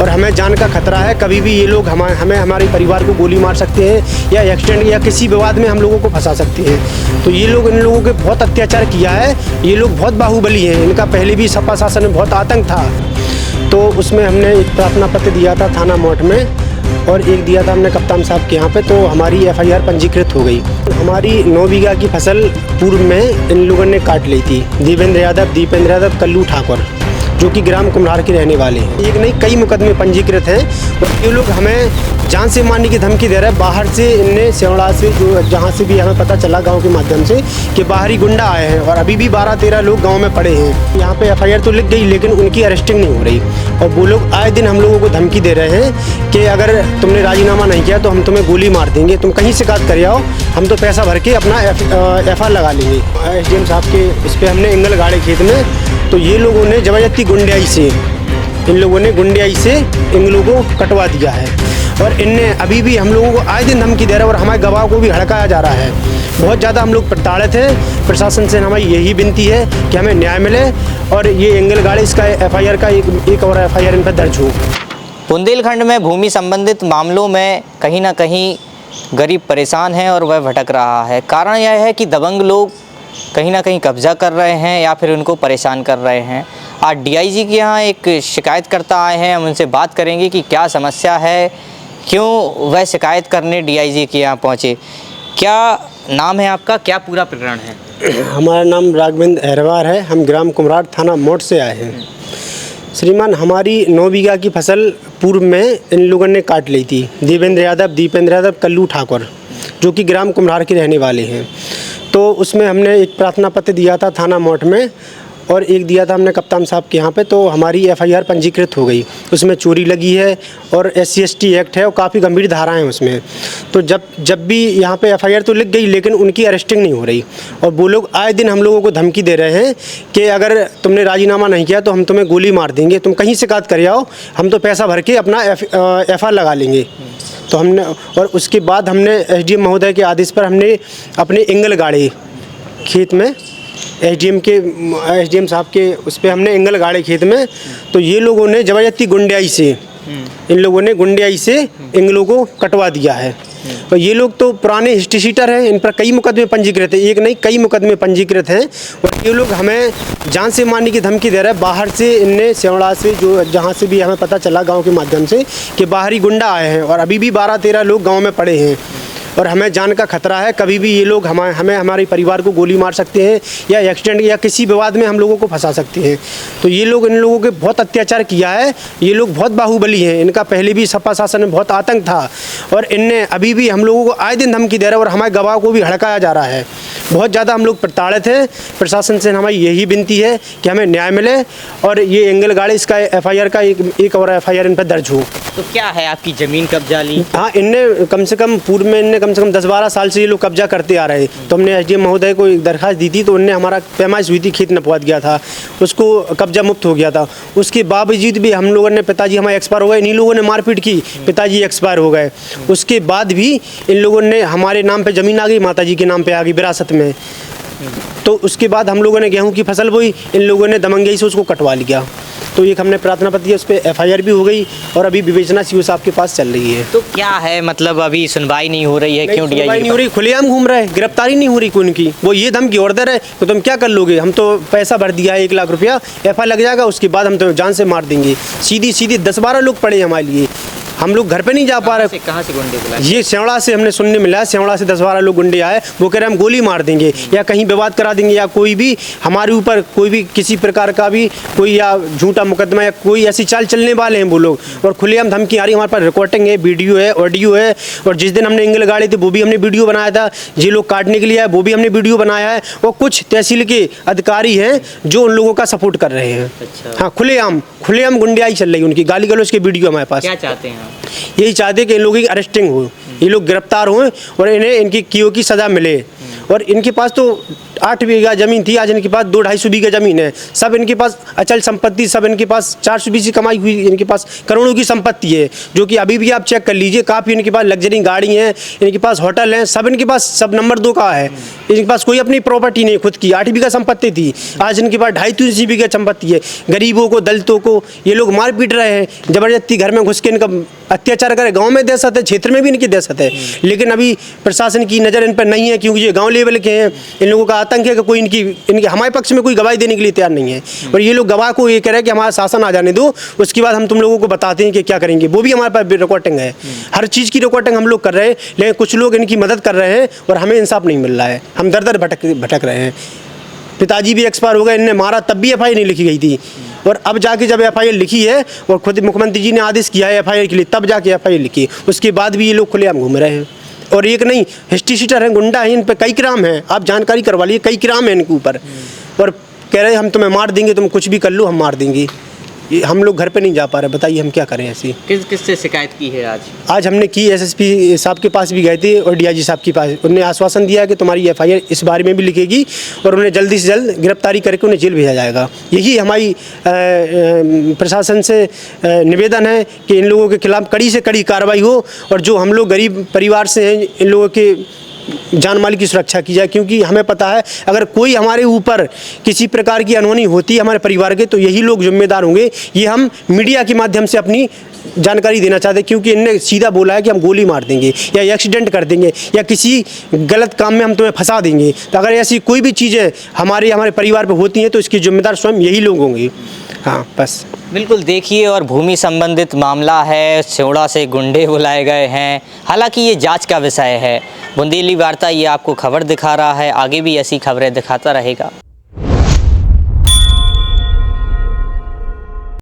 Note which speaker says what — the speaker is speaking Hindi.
Speaker 1: और हमें जान का खतरा है। कभी भी ये लोग हमें हमारे परिवार को गोली मार सकते हैं या एक्सीडेंट या किसी विवाद में हम लोगों को फंसा सकते हैं। तो ये लोग इन लोगों के बहुत अत्याचार किया है। ये लोग बहुत बाहुबली हैं। इनका पहले भी सपा शासन में बहुत आतंक था। तो उसमें हमने एक प्रार्थना पत्र दिया था थाना मोट में और एक दिया था हमने कप्तान साहब के यहाँ पे। तो हमारी FIR पंजीकृत हो गई। हमारी 9 बीघा की फसल पूर्व में इन लोगों ने काट ली थी। दीपेंद्र यादव, कल्लू ठाकुर, जो कि ग्राम कुम्हार के रहने वाले हैं। एक नहीं कई मुकदमे पंजीकृत हैं और ये लोग हमें जान से मारने की धमकी दे रहे हैं। बाहर से इनने सेवड़ा से जो जहाँ से भी हमें पता चला गांव के माध्यम से कि बाहरी गुंडा आए हैं और अभी भी 12-13 लोग गांव में पड़े हैं। यहाँ पे FIR तो लिख गई लेकिन उनकी अरेस्टिंग नहीं हो रही और वो लोग आए दिन हम लोगों को धमकी दे रहे हैं कि अगर तुमने राजीनामा नहीं किया तो हम तुम्हें गोली मार देंगे, तुम कहीं शिकायत कर आओ, हम तो पैसा भर के अपना FIR लगा लेंगे। SDM साहब के इस पर हमने एंगल गाड़े खेत में। तो ये लोगों ने ज़बरदस्ती गुंडियाई से इन लोगों को कटवा दिया है और इनने अभी भी हम लोगों को आए दिन धमकी दे रहा है और हमारे गवाह को भी हड़काया जा रहा है। बहुत ज़्यादा हम लोग प्रताड़ित हैं। प्रशासन से हमारी यही विनती है कि हमें न्याय मिले और ये एंगल गाड़े इसका FIR का एक और FIR इन पर दर्ज हो।
Speaker 2: बुंदेलखंड में भूमि संबंधित मामलों में कहीं ना कहीं गरीब परेशान है और वह भटक रहा है। कारण यह है कि दबंग लोग कहीं ना कहीं कब्जा कर रहे हैं या फिर उनको परेशान कर रहे हैं। आज DIG के यहाँ एक शिकायतकर्ता आए हैं। हम उनसे बात करेंगे कि क्या समस्या है, क्यों वह शिकायत करने DIG के यहाँ पहुँचे। क्या नाम है आपका, क्या पूरा प्रकरण है?
Speaker 1: हमारा नाम राघवेंद्र अहरवार है। हम ग्राम कुम्हार थाना मोट से आए हैं। श्रीमान, हमारी 9 बीघा की फसल पूर्व में इन लोगों ने काट ली थी। दीपेंद्र यादव, कल्लू ठाकुर, जो कि ग्राम कुम्हार के रहने वाले हैं। तो उसमें हमने एक प्रार्थना पत्र दिया था थाना मोट में और एक दिया था हमने कप्तान साहब के यहाँ पे। तो हमारी FIR पंजीकृत हो गई। उसमें चोरी लगी है और SC/ST एक्ट है और काफ़ी गंभीर धाराएं हैं उसमें। तो जब भी यहाँ पे FIR तो लिख गई लेकिन उनकी अरेस्टिंग नहीं हो रही और वो लोग आए दिन हम लोगों को धमकी दे रहे हैं कि अगर तुमने राजीनामा नहीं किया तो हम तुम्हें गोली मार देंगे, तुम कहीं शिकायत कर आओ, हम तो पैसा भर के अपना FIR लगा लेंगे। तो हमने और उसके बाद हमने SDM महोदय के आदेश पर हमने अपने एंगल गाड़े खेत में SDM साहब के उस पर हमने एंगल गाड़े खेत में। तो ये लोगों ने ज़बरदस्ती गुंडियाई से एंगलों को कटवा दिया है और ये लोग तो पुराने हिस्ट्री शीटर हैं। इन पर कई मुकदमे पंजीकृत हैं। एक नहीं कई मुकदमे पंजीकृत हैं और ये लोग हमें जान से मारने की धमकी दे रहे हैं। बाहर से इनने सेवड़ा से जो जहाँ से भी हमें पता चला गांव के माध्यम से कि बाहरी गुंडा आए हैं और अभी भी 12-13 लोग गांव में पड़े हैं और हमें जान का खतरा है। कभी भी ये लोग हमें हमारे परिवार को गोली मार सकते हैं या एक्सीडेंट या किसी विवाद में हम लोगों को फंसा सकते हैं। तो ये लोग इन लोगों के बहुत अत्याचार किया है। ये लोग बहुत बाहुबली हैं। इनका पहले भी सपा शासन में बहुत आतंक था और इनने अभी भी हम लोगों को आए दिन धमकी दे रहा है और हमारे गवाह को भी हड़काया जा रहा है। बहुत ज़्यादा हम लोग प्रताड़ित हैं। प्रशासन से हमारी यही विनती है कि हमें न्याय मिले और ये एंगल गाड़े इसका FIR का एक और FIR इन पर दर्ज हो।
Speaker 2: तो क्या है, आपकी ज़मीन कब्जा ली?
Speaker 1: हाँ, इनने कम से कम पूर्व में इनने कम से कम 10-12 साल से ये लोग कब्जा करते आ रहे हैं। तो हमने SDM महोदय को एक दरखास्त दी थी तो उनने हमारा पैमाइश हुई थी, खेत नपवात गया था, उसको कब्जा मुक्त हो गया था। उसके बावजूद भी हम लोगों ने पिताजी हमारे एक्सपायर हो गए, इन्हीं लोगों ने मारपीट की, पिताजी एक्सपायर हो गए। उसके बाद भी इन लोगों ने हमारे नाम पर ज़मीन आ गई, माताजी के नाम पर आ गई विरासत में। तो उसके बाद हम लोगों ने गेहूं की फसल बोई, इन लोगों ने दमंगई से उसको कटवा लिया। तो एक हमने प्रार्थना पत्र दिया, उस पर FIR भी हो गई और अभी विवेचना CO साहब के पास चल रही है।
Speaker 2: तो क्या है, मतलब अभी सुनवाई नहीं हो रही है? क्यों DIG
Speaker 1: नहीं हो रही? खुलेआम घूम रहे हैं, गिरफ्तारी नहीं हो रही कोई उनकी। वो ये धमकी और दे रहे तो तुम क्या कर लोगे, हम तो पैसा भर दिया है 1 लाख रुपया, FIR लग जाएगा, उसके बाद हम तो जान से मार देंगे। सीधी 10-12 लोग पड़े हमारे लिए, हम लोग घर पे नहीं जा पा रहे।
Speaker 2: कहाँ से गुंडे बुलाए?
Speaker 1: ये सेवड़ा से हमने सुनने मिला, सेवड़ा से 10-12 लोग गुंडे आए। वो कह रहे हम गोली मार देंगे या कहीं विवाद करा देंगे या कोई भी हमारे ऊपर कोई भी किसी प्रकार का भी कोई या झूठा मुकदमा या कोई ऐसी चाल चलने वाले हैं वो लोग। और खुलेआम धमकी आ रही। हमारे पास रिकॉर्डिंग है, वीडियो है, ऑडियो है। और जिस दिन हमने एंगल गाड़े थे वो भी हमने वीडियो बनाया था। ये लोग काटने के लिए आए वो भी हमने वीडियो बनाया है। और कुछ तहसील के अधिकारी हैं जो उन लोगों का सपोर्ट कर रहे हैं।
Speaker 2: अच्छा।
Speaker 1: हाँ, खुलेआम गुंडियाई चल रही है उनकी, गाली गलौज के वीडियो हमारे पास।
Speaker 2: क्या चाहते हैं?
Speaker 1: यही चाहते कि इन लोगों की अरेस्टिंग हो, ये लोग गिरफ्तार हों और इन्हें इनकी कियो की सज़ा मिले। और इनके पास तो 8 बीघा ज़मीन थी, आज इनके पास 2-250 बीघा ज़मीन है। सब इनके पास अचल संपत्ति, सब इनके पास 420 की कमाई हुई, इनके पास करोड़ों की संपत्ति है, जो कि अभी भी आप चेक कर लीजिए। काफ़ी इनके पास लग्जरी गाड़ी हैं, इनके पास होटल हैं, सब इनके पास, सब नंबर 2 का है। इनके पास कोई अपनी प्रॉपर्टी नहीं खुद की। 8 बीघा संपत्ति थी, आज इनके पास 250 बीघा संपत्ति है। गरीबों को, दलितों को ये लोग मार पीट रहे हैं, ज़बरदस्ती घर में घुस के इनका अत्याचार करे। गांव में दहशत है, क्षेत्र में भी इनकी दहशत है, लेकिन अभी प्रशासन की नज़र इन पर नहीं है, क्योंकि ये गांव लेवल के हैं। इन लोगों का आतंक है कि कोई इनके हमारे पक्ष में कोई गवाही देने के लिए तैयार नहीं है। और ये लोग गवाह को ये कह रहे हैं कि हमारा शासन आ जाने दो, उसके बाद हम तुम लोगों को बताते हैं कि क्या करेंगे। वो भी हमारे पास रिकॉर्डिंग है, हर चीज़ की रिकॉर्डिंग हम लोग कर रहे हैं, लेकिन कुछ लोग इनकी मदद कर रहे हैं और हमें इंसाफ नहीं मिल रहा है। हम दर दर भटक रहे हैं। पिताजी भी एक्सपायर हो गए, इनने मारा तब भी FIR नहीं लिखी गई थी, और अब जाके जब FIR लिखी है और खुद मुख्यमंत्री जी ने आदेश किया है FIR के लिए, तब जाके FIR लिखी, उसके बाद भी ये लोग खुलेआम घूम रहे हैं। और एक नहीं, हिस्ट्री शीटर हैं, गुंडा हैं, इन पर कई क्राइम हैं, आप जानकारी करवा लीजिए, कई क्राइम हैं इनके ऊपर। और कह रहे हैं हम तुम्हें मार देंगे, तुम कुछ भी कर लो, हम मार देंगे। ये हम लोग घर पे नहीं जा पा रहे, बताइए हम क्या करें ऐसी।
Speaker 2: किस से शिकायत की है आज
Speaker 1: हमने की, SSP साहब के पास भी गए थे और DIG साहब के पास। उन्होंने आश्वासन दिया कि तुम्हारी FIR इस बारे में भी लिखेगी और उन्हें जल्दी से जल्द गिरफ्तारी करके उन्हें जेल भेजा जाएगा। यही हमारी प्रशासन से निवेदन है कि इन लोगों के खिलाफ कड़ी से कड़ी कार्रवाई हो, और जो हम लोग गरीब परिवार से हैं, इन लोगों के जान माल की सुरक्षा की जाए। क्योंकि हमें पता है अगर कोई हमारे ऊपर किसी प्रकार की अनहोनी होती है हमारे परिवार के, तो यही लोग जिम्मेदार होंगे। ये हम मीडिया के माध्यम से अपनी जानकारी देना चाहते हैं, क्योंकि इनने सीधा बोला है कि हम गोली मार देंगे या एक्सीडेंट कर देंगे या किसी गलत काम में हम तुम्हें फंसा देंगे। तो अगर ऐसी कोई भी चीज़ें हमारे परिवार पर होती हैं तो इसकी जिम्मेदार स्वयं यही लोग होंगे। हाँ, बस
Speaker 2: बिल्कुल। देखिए, और भूमि संबंधित मामला है, सिवड़ा से गुंडे बुलाए गए हैं। हालांकि ये जांच का विषय है। बुंदेली वार्ता ये आपको खबर दिखा रहा है, आगे भी ऐसी खबरें दिखाता रहेगा।